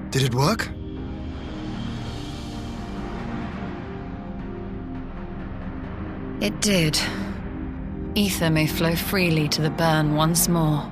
Did it work? It did. Ether may flow freely to the burn once more.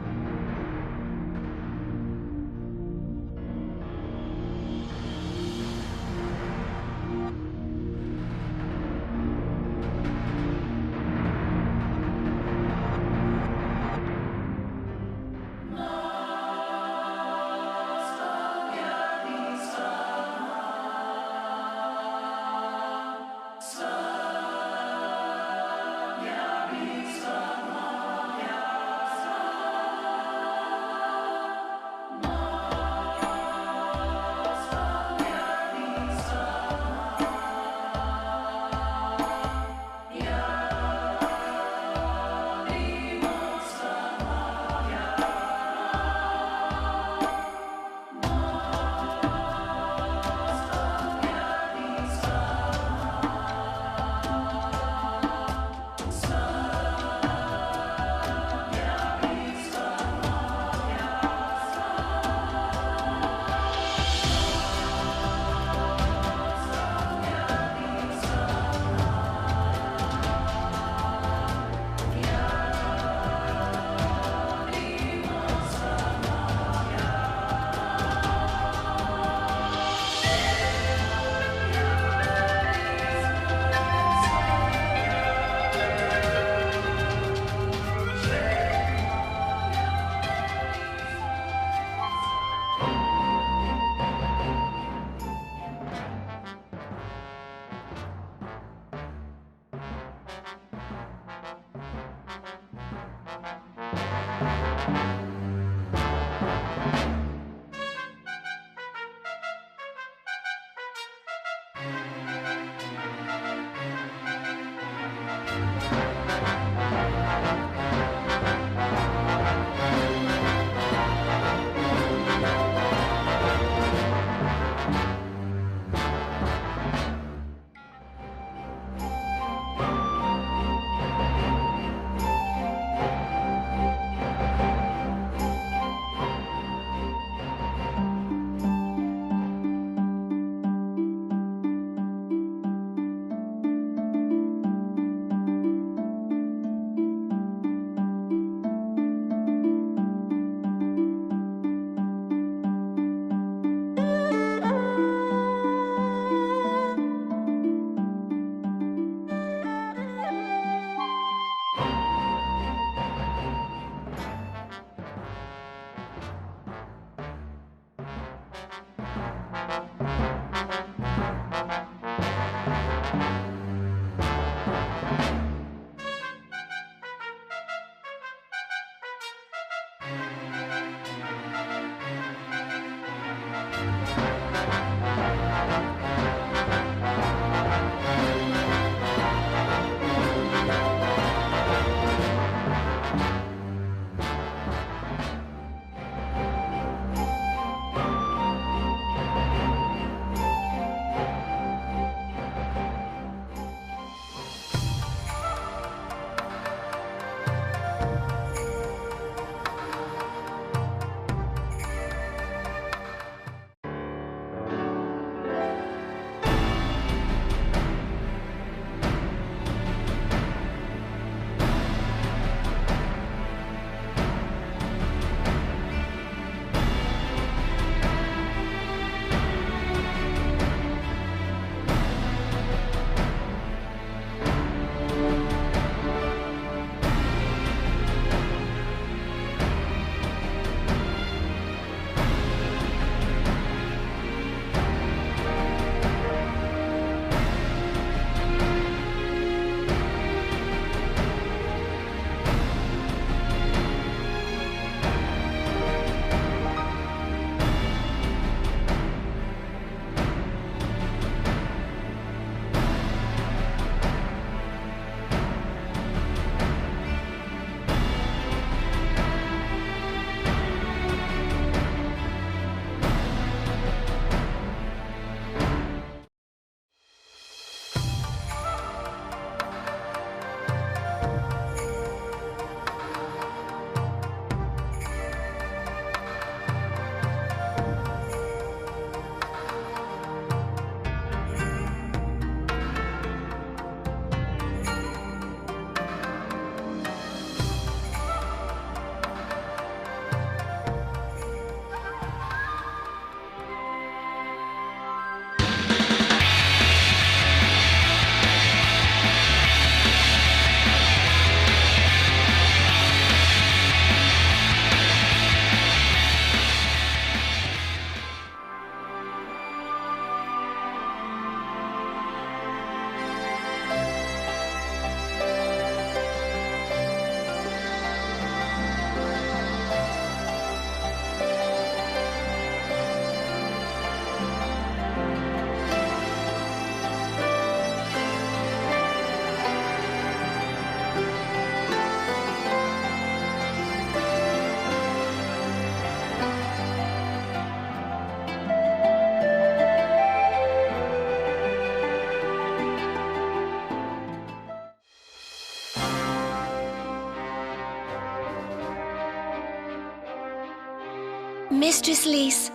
Mistress Lys,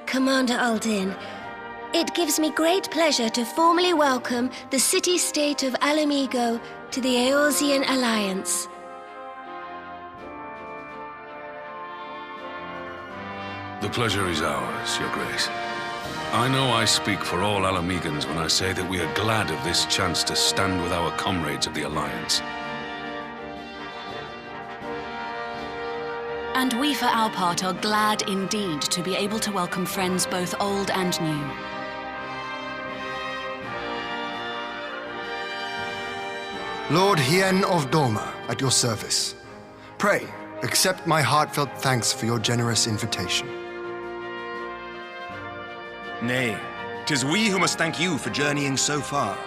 Commander Aldin, it gives me great pleasure to formally welcome the city-state of Alamigo to the Eorzean Alliance. The pleasure is ours, Your Grace. I know I speak for all Alamegans when I say that we are glad of this chance to stand with our comrades of the Alliance. And we, for our part, are glad indeed to be able to welcome friends both old and new. Lord Hien of Doma, at your service. Pray, accept my heartfelt thanks for your generous invitation. Nay, 'tis we who must thank you for journeying so far.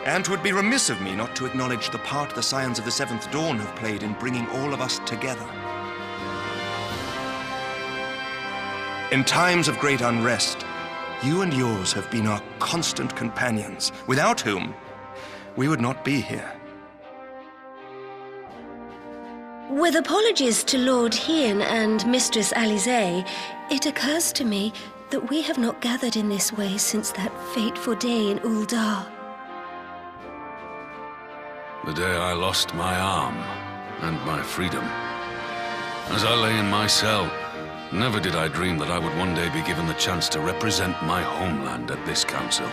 And 'twould be remiss of me not to acknowledge the part the Scions of the Seventh Dawn have played in bringing all of us together. In times of great unrest, you and yours have been our constant companions, without whom we would not be here. With apologies to Lord Hien and Mistress Alize, it occurs to me that we have not gathered in this way since that fateful day in Uldar. The day I lost my arm and my freedom. As I lay in my cell, never did I dream that I would one day be given the chance to represent my homeland at this council.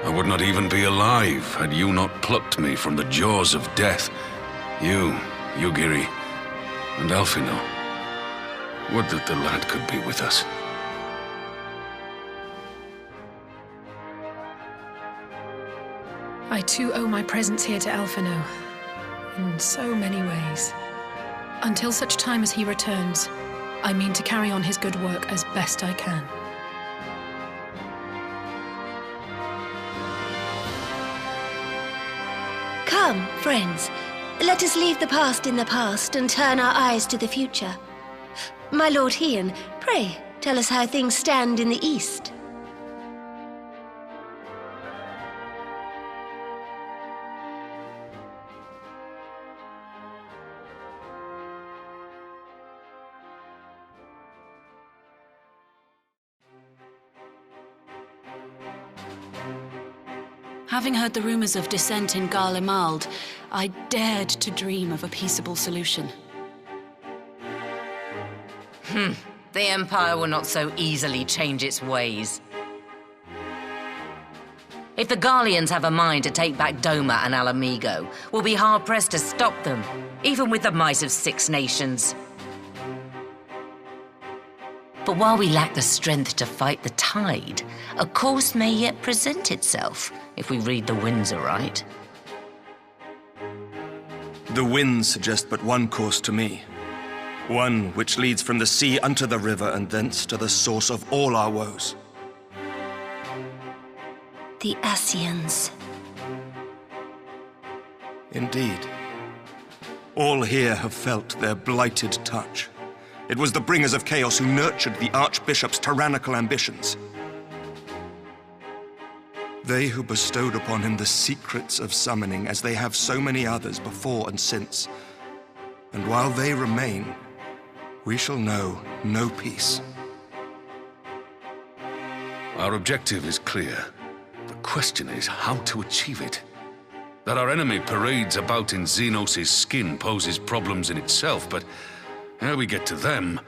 I would not even be alive had you not plucked me from the jaws of death. You, Yugiri, and Alphino. Would that the lad could be with us. I too owe my presence here to Alphino, in so many ways. Until such time as he returns, I mean to carry on his good work as best I can. Come, friends, let us leave the past in the past and turn our eyes to the future. My Lord Hien, pray, tell us how things stand in the East. Having heard the rumors of dissent in Garlemald, I dared to dream of a peaceable solution. The Empire will not so easily change its ways. If the Garleans have a mind to take back Doma and Alamigo, we'll be hard-pressed to stop them, even with the might of 6 nations. But while we lack the strength to fight the tide, a course may yet present itself, if we read the winds aright. The winds suggest but one course to me. One which leads from the sea unto the river and thence to the source of all our woes. The Ascians. Indeed. All here have felt their blighted touch. It was the bringers of chaos who nurtured the Archbishop's tyrannical ambitions. They who bestowed upon him the secrets of summoning, as they have so many others before and since. And while they remain, we shall know no peace. Our objective is clear. The question is how to achieve it. That our enemy parades about in Xenos' skin poses problems in itself, but ere we get to them,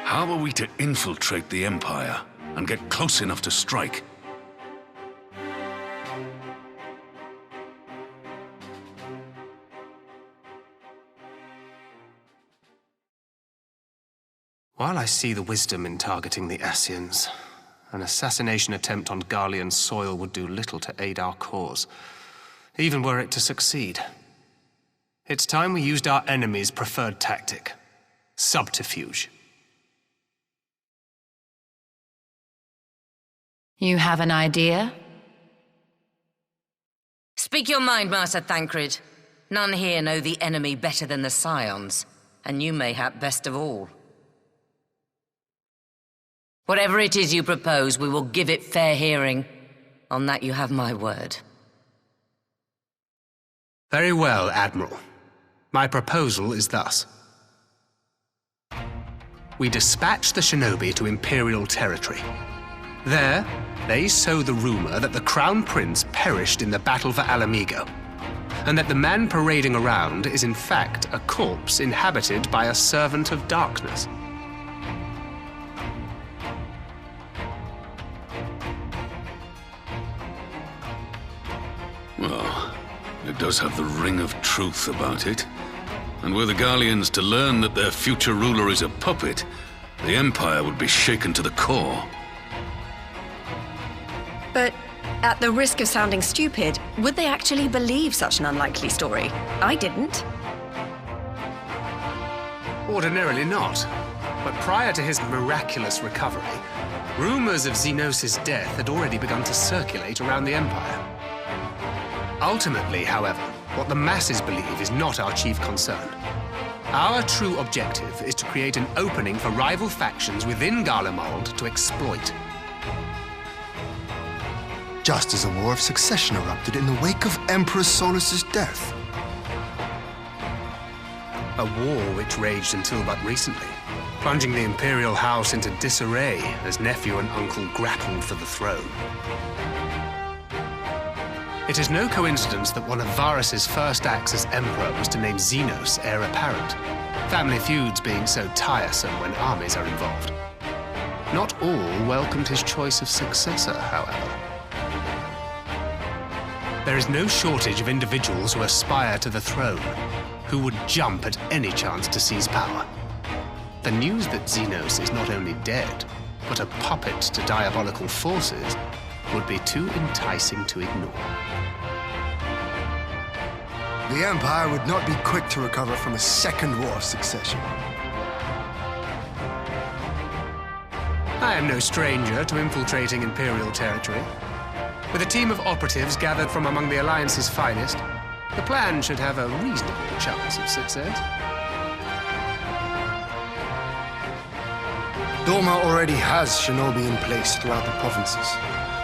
how are we to infiltrate the Empire and get close enough to strike? While I see the wisdom in targeting the Ascians, an assassination attempt on Garlean soil would do little to aid our cause, even were it to succeed. It's time we used our enemy's preferred tactic: subterfuge. You have an idea? Speak your mind, Master Thancred. None here know the enemy better than the Scions, and you mayhap best of all. Whatever it is you propose, we will give it fair hearing. On that you have my word. Very well, Admiral. My proposal is thus. we dispatch the shinobi to Imperial territory. There, they sow the rumor that the Crown Prince perished in the battle for Alamigo, and that the man parading around is in fact a corpse inhabited by a servant of darkness. Well, it does have the ring of truth about it. And were the Garleans to learn that their future ruler is a puppet, the Empire would be shaken to the core. But at the risk of sounding stupid, would they actually believe such an unlikely story? I didn't. Ordinarily not. But prior to his miraculous recovery, rumors of Xenos' death had already begun to circulate around the Empire. Ultimately, however, what the masses believe is not our chief concern. Our true objective is to create an opening for rival factions within Garlemald to exploit. Just as a war of succession erupted in the wake of Emperor Solus's death. A war which raged until but recently, plunging the Imperial House into disarray as nephew and uncle grappled for the throne. It is no coincidence that one of Varus's first acts as Emperor was to name Xenos heir apparent, family feuds being so tiresome when armies are involved. Not all welcomed his choice of successor, however. There is no shortage of individuals who aspire to the throne, who would jump at any chance to seize power. The news that Xenos is not only dead, but a puppet to diabolical forces would be too enticing to ignore. The Empire would not be quick to recover from a second war of succession. I am no stranger to infiltrating Imperial territory. With a team of operatives gathered from among the Alliance's finest, the plan should have a reasonable chance of success. Doma already has shinobi in place throughout the provinces.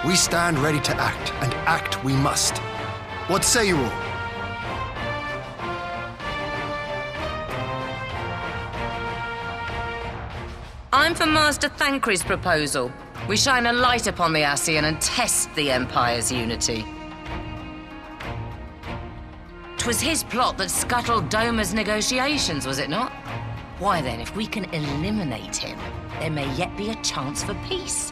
We stand ready to act, and act we must. What say you all? I'm for Master Thancred's proposal. We shine a light upon the Ascian and test the Empire's unity. 'Twas his plot that scuttled Doma's negotiations, was it not? Why then, if we can eliminate him, there may yet be a chance for peace.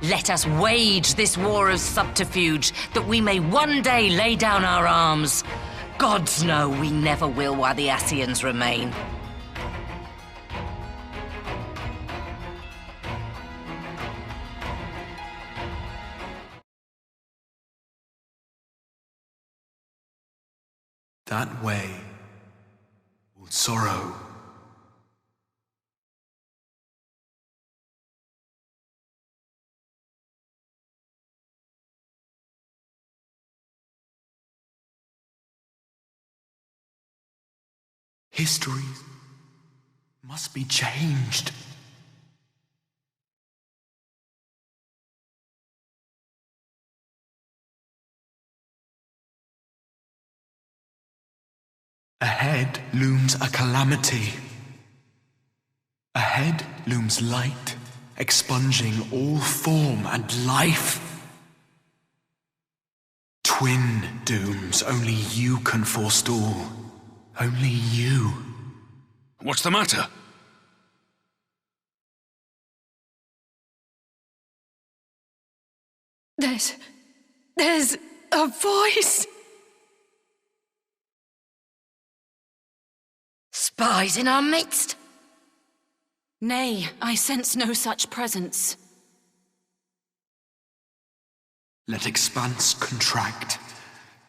Let us wage this war of subterfuge, that we may one day lay down our arms. Gods know we never will while the Ascians remain. That way will sorrow. Histories must be changed. Ahead looms a calamity. Ahead looms light, expunging all form and life. Twin dooms only you can forestall. Only you. What's the matter? There's a voice. Spies in our midst? Nay, I sense no such presence. Let expanse contract,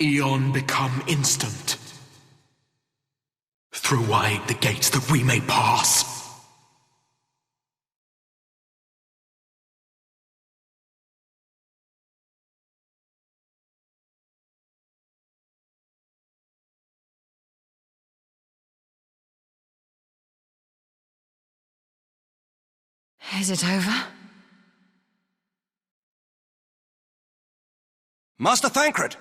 eon become instant. Throw wide the gates that we may pass. Is it over? Master Thancred!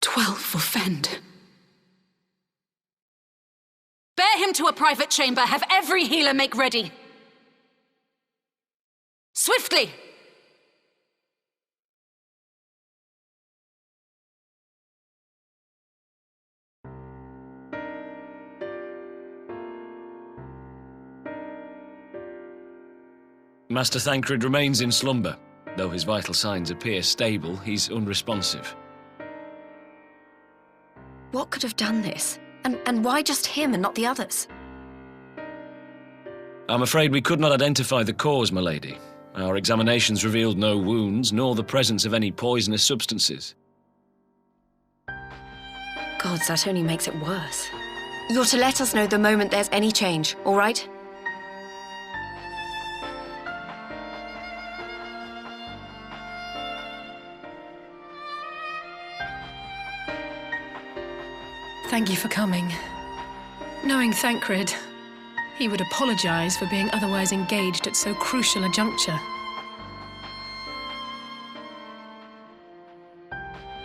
12 Self-offend. Bear him to a private chamber. Have every healer make ready. Swiftly! Master Thancred remains in slumber. Though his vital signs appear stable, he's unresponsive. What could have done this? And why just him and not the others? I'm afraid we could not identify the cause, my lady. Our examinations revealed no wounds, nor the presence of any poisonous substances. Gods, that only makes it worse. You're to let us know the moment there's any change, all right? Thank you for coming. Knowing Thancred, he would apologize for being otherwise engaged at so crucial a juncture.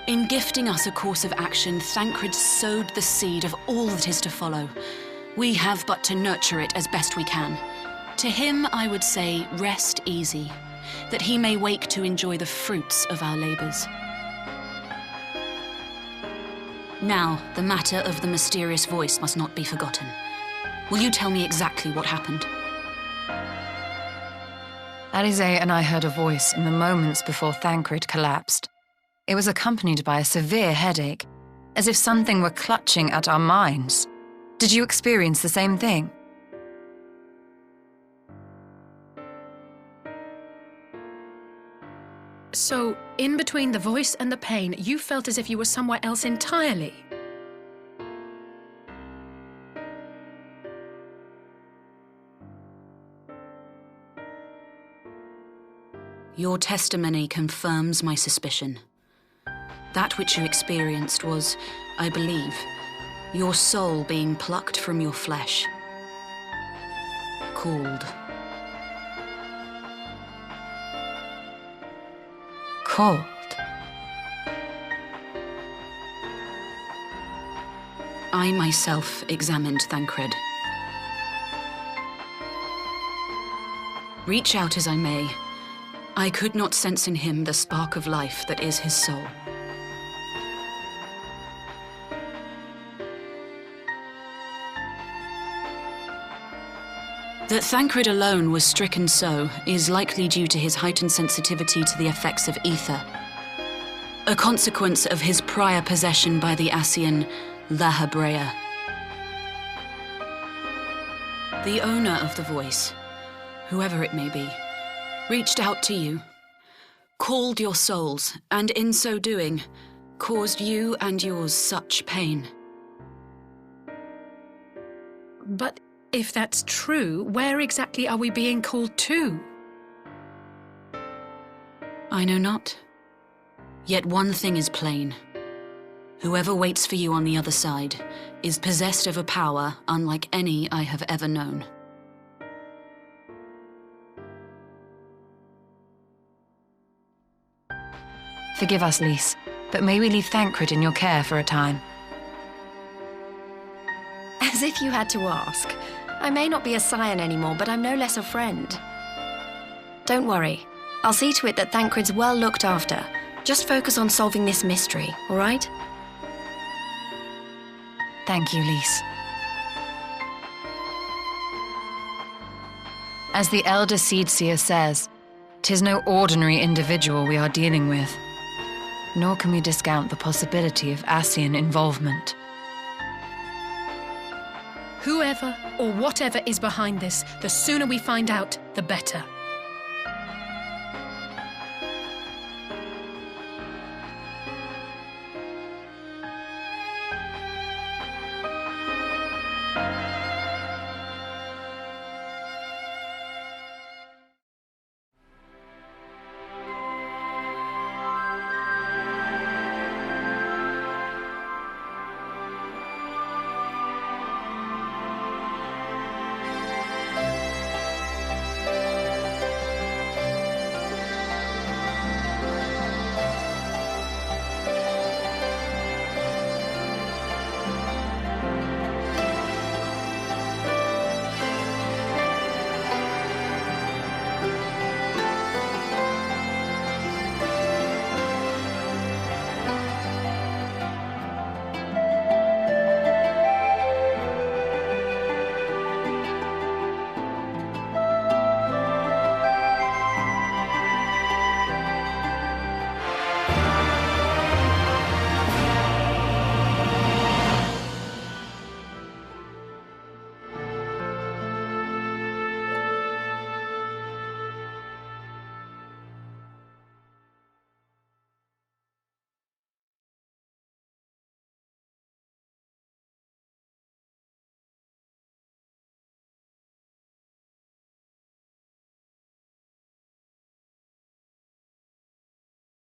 In gifting us a course of action, Thancred sowed the seed of all that is to follow. We have but to nurture it as best we can. To him, I would say, rest easy, that he may wake to enjoy the fruits of our labors. Now, the matter of the mysterious voice must not be forgotten. Will you tell me exactly what happened? Alizé and I heard a voice in the moments before Thancred collapsed. It was accompanied by a severe headache, as if something were clutching at our minds. Did you experience the same thing? So, in between the voice and the pain, you felt as if you were somewhere else entirely. Your testimony confirms my suspicion. That which you experienced was, I believe, your soul being plucked from your flesh. Called. Called? I myself examined Thancred. Reach out as I may, I could not sense in him the spark of life that is his soul. That Thancred alone was stricken so is likely due to his heightened sensitivity to the effects of ether, a consequence of his prior possession by the Ascian La Hebrea. The owner of the voice, whoever it may be, reached out to you, called your souls, and in so doing, caused you and yours such pain. But if that's true, where exactly are we being called to? I know not. Yet one thing is plain. Whoever waits for you on the other side is possessed of a power unlike any I have ever known. Forgive us, Lys, but may we leave Thancred in your care for a time? As if you had to ask. I may not be a scion anymore, but I'm no less a friend. Don't worry. I'll see to it that Thancred's well looked after. Just focus on solving this mystery, all right? Thank you, Lys. As the Elder Seedseer says, 'tis no ordinary individual we are dealing with. Nor can we discount the possibility of Ascian involvement. Whoever or whatever is behind this, the sooner we find out, the better.